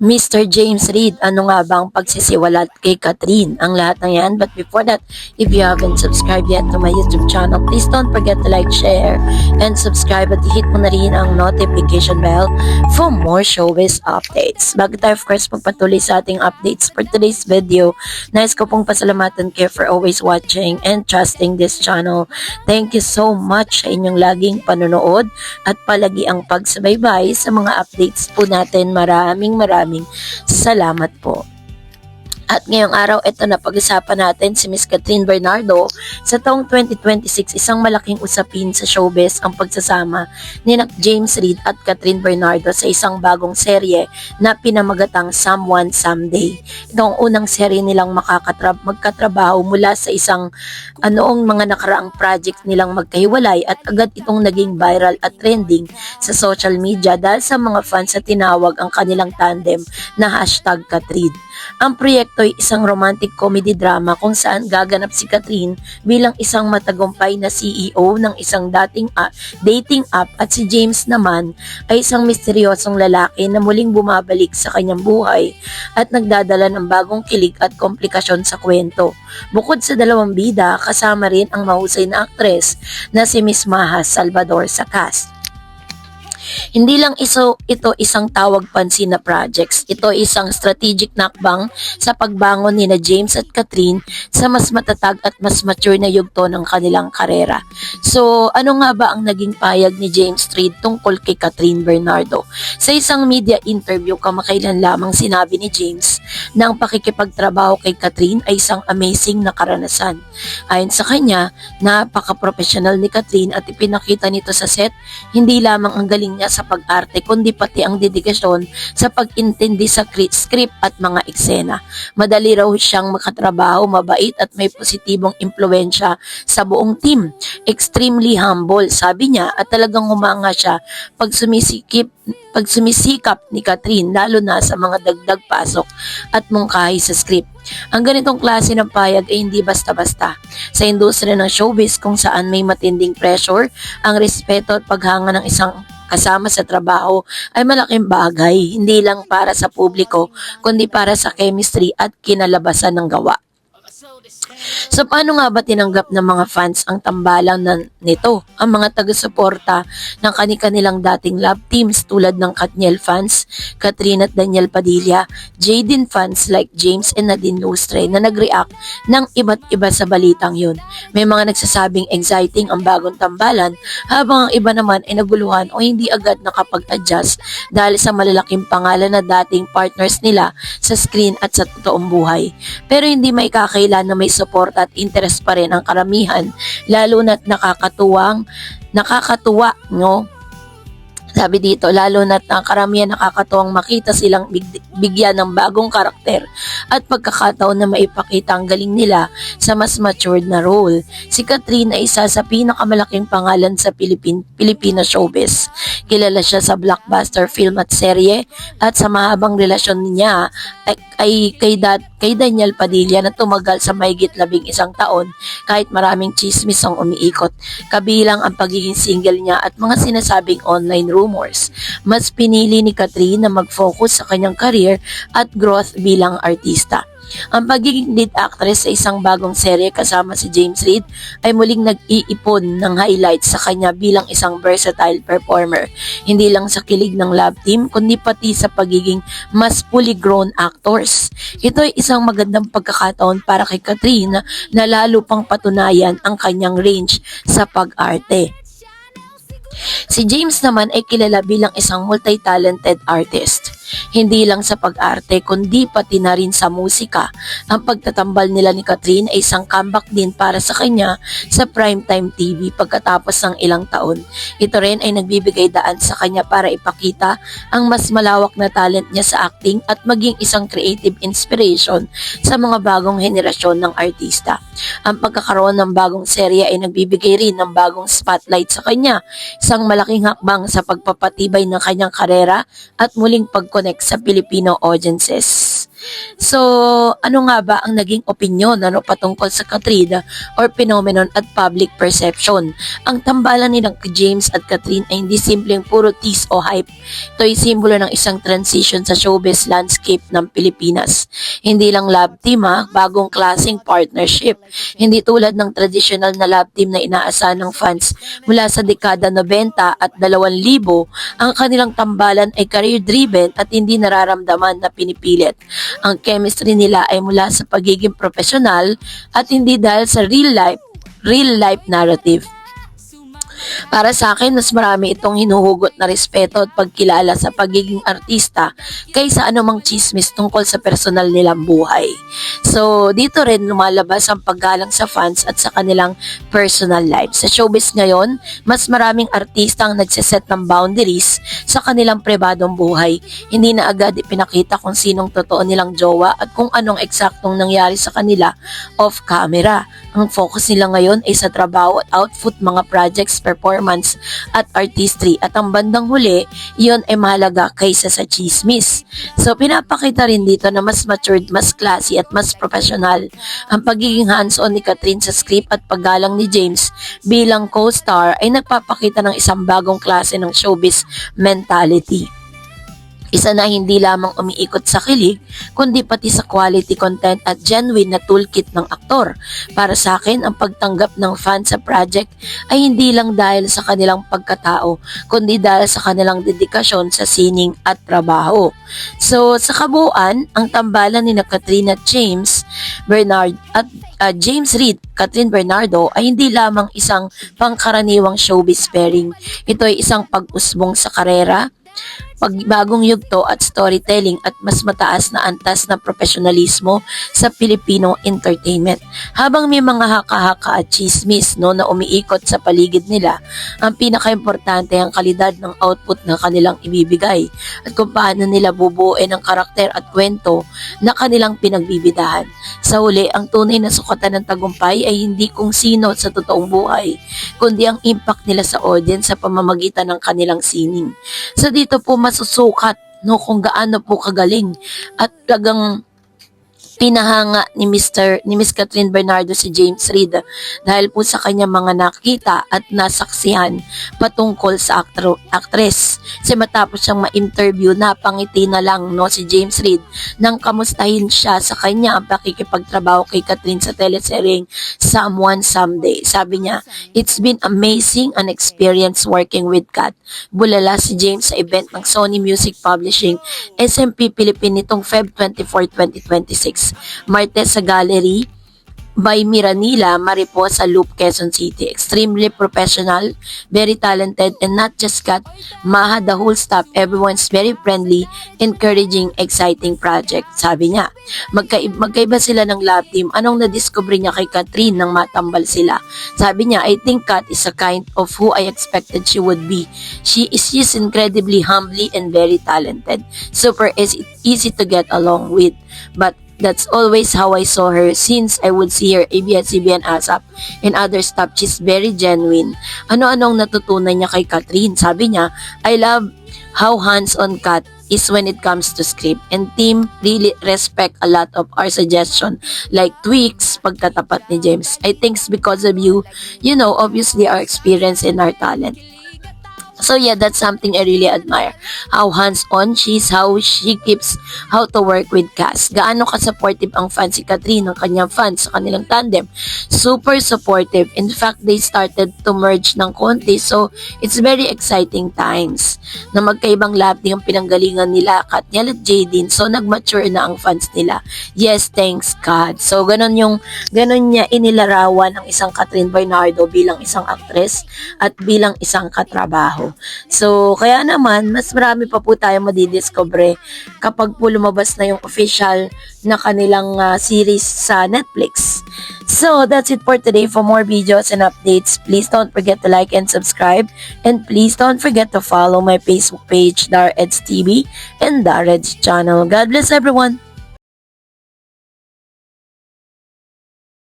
Mr. James Reid, ano nga ba ang pagsisiwalat kay Catherine? Ang lahat ng yan. But before that, if you haven't subscribed yet to my YouTube channel, please don't forget to like, share, and subscribe at hit mo na rin ang notification bell for more showbiz updates. Bago tayo, of course, magpatuloy sa ating updates for today's video, nais ko pong pasalamatan kayo for always watching and trusting this channel. Thank you so much sa inyong laging panonood at palagi ang pagsubaybay sa mga updates po natin. Maraming salamat po. At ngayong araw, ito na pag-usapan natin si Miss Catherine Bernardo. Sa taong 2026, isang malaking usapin sa showbiz ang pagsasama ni James Reid at Catherine Bernardo sa isang bagong serye na pinamagatang Someone Someday. Ito ang unang serye nilang magkatrabaho mula sa isang noong mga nakaraang project nilang magkahiwalay at agad itong naging viral at trending sa social media dahil sa mga fans sa tinawag ang kanilang tandem na #Catherine. Ang proyekto ay isang romantic comedy drama kung saan gaganap si Catherine bilang isang matagumpay na CEO ng isang dating app at si James naman ay isang misteryosong lalaki na muling bumabalik sa kanyang buhay at nagdadala ng bagong kilig at komplikasyon sa kwento. Bukod sa dalawang bida, kasama rin ang mahusay na aktres na si Miss Maha Salvador sa cast. Hindi lang ito isang tawag pansin na projects. Ito isang strategic nakbang sa pagbangon ni James at Catherine sa mas matatag at mas mature na yugto ng kanilang karera. So, ano nga ba ang naging payag ni James Reid tungkol kay Catherine Bernardo? Sa isang media interview kamakailan lamang sinabi ni James na ang pakikipagtrabaho kay Catherine ay isang amazing na karanasan. Ayon sa kanya, napaka-professional ni Catherine at ipinakita nito sa set, hindi lamang ang galing niya sa pag-arte kundi pati ang dedikasyon sa pag-intindi sa script at mga eksena. Madali raw siyang makatrabaho, mabait at may positibong impluensya sa buong team. Extremely humble, sabi niya, at talagang humanga siya pag sumisikap ni Catherine lalo na sa mga dagdag pasok at mungkahi sa script. Ang ganitong klase ng payag ay hindi basta-basta. Sa industriya ng showbiz kung saan may matinding pressure, ang respeto at paghanga ng isang kasama sa trabaho ay malaking bagay, hindi lang para sa publiko, kundi para sa chemistry at kinalabasan ng gawa. So paano nga ba tinanggap ng mga fans ang tambalang nito? Ang mga taga-suporta ng kanilang dating love teams tulad ng Katniel fans, Catherine at Daniel Padilla, Jaden fans like James and Nadine Lustre na nag-react ng iba't iba sa balitang yun. May mga nagsasabing exciting ang bagong tambalan habang ang iba naman ay naguluhan o hindi agad nakapag-adjust dahil sa malalaking pangalan na dating partners nila sa screen at sa totoong buhay. Pero hindi may kakailan na may support at interest pa rin ang karamihan, lalo na't nakakatuwa, no? Sabi dito, lalo na't ang karamihan nakakatuwang makita silang bigyan ng bagong karakter at pagkakataon na maipakita ang galing nila sa mas matured na role. Si Catherine ay isa sa pinakamalaking pangalan sa Pilipino showbiz. Kilala siya sa blockbuster film at serye at sa mahabang relasyon niya ay kay Daniel Padilla na tumagal sa mahigit 11 taon kahit maraming chismis ang umiikot, kabilang ang pagiging single niya at mga sinasabing online rumors. Mas pinili ni Catherine na mag-focus sa kanyang career at growth bilang artista. Ang pagiging lead actress sa isang bagong serye kasama si James Reid ay muling nag-iipon ng highlights sa kanya bilang isang versatile performer. Hindi lang sa kilig ng love team kundi pati sa pagiging mas fully grown actors. Ito ay isang magandang pagkakataon para kay Catherine na lalo pang patunayan ang kanyang range sa pag-arte. Si James naman ay kilala bilang isang multi-talented artist. Hindi lang sa pag-arte kundi pati na rin sa musika. Ang pagtatambal nila ni Catherine ay isang comeback din para sa kanya sa primetime TV pagkatapos ng ilang taon. Ito rin ay nagbibigay daan sa kanya para ipakita ang mas malawak na talent niya sa acting at maging isang creative inspiration sa mga bagong henerasyon ng artista. Ang pagkakaroon ng bagong serye ay nagbibigay rin ng bagong spotlight sa kanya, isang malaking hakbang sa pagpapatibay ng kanyang karera at muling pag-connect sa Filipino audiences. So, ano nga ba ang naging opinyon patungkol sa Katrina or phenomenon at public perception? Ang tambalan ni James at Catherine ay hindi simpleng puro tease o hype. Ito ay simbolo ng isang transition sa showbiz landscape ng Pilipinas. Hindi lang love team bagong klaseng partnership. Hindi tulad ng traditional na love team na inaasahan ng fans mula sa dekada 90 at 2000, ang kanilang tambalan ay career-driven at hindi nararamdaman na pinipilit. Ang chemistry nila ay mula sa pagiging profesional at hindi dahil sa real life narrative. Para sa akin, mas marami itong hinuhugot na respeto at pagkilala sa pagiging artista kaysa anumang chismis tungkol sa personal nilang buhay. So, dito rin lumalabas ang paggalang sa fans at sa kanilang personal life. Sa showbiz ngayon, mas maraming artista ang nagsiset ng boundaries sa kanilang pribadong buhay. Hindi na agad ipinakita kung sinong totoo nilang jowa at kung anong eksaktong nangyari sa kanila off camera. Ang focus nila ngayon ay sa trabaho at output, mga projects, performance at artistry, at ang bandang huli, iyon ay mahalaga kaysa sa chismis. So pinapakita rin dito na mas matured, mas classy at mas professional ang pagiging hands-on ni Catherine sa script, at paggalang ni James bilang co-star ay nagpapakita ng isang bagong klase ng showbiz mentality. Isa na hindi lamang umiikot sa kilig, kundi pati sa quality content at genuine na toolkit ng aktor. Para sa akin, ang pagtanggap ng fans sa project ay hindi lang dahil sa kanilang pagkatao, kundi dahil sa kanilang dedikasyon sa sining at trabaho. So, sa kabuuan, ang tambalan ni Catherine at James Reid, Catherine Bernardo ay hindi lamang isang pangkaraniwang showbiz pairing. Ito ay isang pag-usbong sa karera, pagbagong yugto at storytelling, at mas mataas na antas ng profesionalismo sa Filipino entertainment. Habang may mga haka-haka at chismis na umiikot sa paligid nila, ang pinaka-importante ay ang kalidad ng output na kanilang ibibigay at kung paano nila bubuuin ang karakter at kwento na kanilang pinagbibidahan. Sa huli, ang tunay na sukatan ng tagumpay ay hindi kung sino sa totoong buhay, kundi ang impact nila sa audience sa pamamagitan ng kanilang sining. So dito po masusukat kung gaano po kagaling at tagang pinahanga ni Miss Catherine Bernardo si James Reid dahil po sa kanyang mga nakita at nasaksihan patungkol sa aktres. Kasi matapos siyang ma-interview, napangiti na lang si James Reid nang kamustahin siya sa kanya ang pakikipagtrabaho kay Catherine sa teleseryeng Someone Someday. Sabi niya, "It's been amazing an experience working with Kat." Bulala si James sa event ng Sony Music Publishing SMP Philippine nitong Feb 24, 2026. Martes sa Gallery by Miranila Mariposa Loop, Quezon City. Extremely professional, very talented, and not just Kat, Maha, the whole staff, everyone's very friendly, encouraging, exciting project. Sabi niya, magkaiba sila ng love team. Anong nadiscover niya kay Catherine nang matambal sila? Sabi niya, "I think Kat is a kind of who I expected she would be. She's incredibly humbly and very talented. Super easy to get along with. But that's always how I saw her since I would see her ABS-CBN ASAP and other stuff. She's very genuine." Ano-anong natutunan niya kay Catherine? Sabi niya, "I love how hands-on Kat is when it comes to script, and team really respect a lot of our suggestion like tweaks pagtatapat ni James. I think it's because of you, obviously our experience and our talent." So yeah, that's something I really admire. How hands-on she is, how she keeps how to work with cast. Gaano ka-supportive ang fans si Catherine, ng kanyang fans sa kanilang tandem. Super supportive. In fact, they started to merge ng konti. So, it's very exciting times na magkaibang lab yung pinanggalingan nila, Katniel at Jaydeen. So, nag-mature na ang fans nila. Yes, thanks God. So, ganun niya inilarawan ang isang Catherine Bernardo bilang isang actress at bilang isang katrabaho. So, kaya naman, mas marami pa po tayo madidiscover kapag po lumabas na yung official na kanilang series sa Netflix. So, that's it for today. For more videos and updates, please don't forget to like and subscribe. And please don't forget to follow my Facebook page, Dareds TV and Dareds channel. God bless everyone!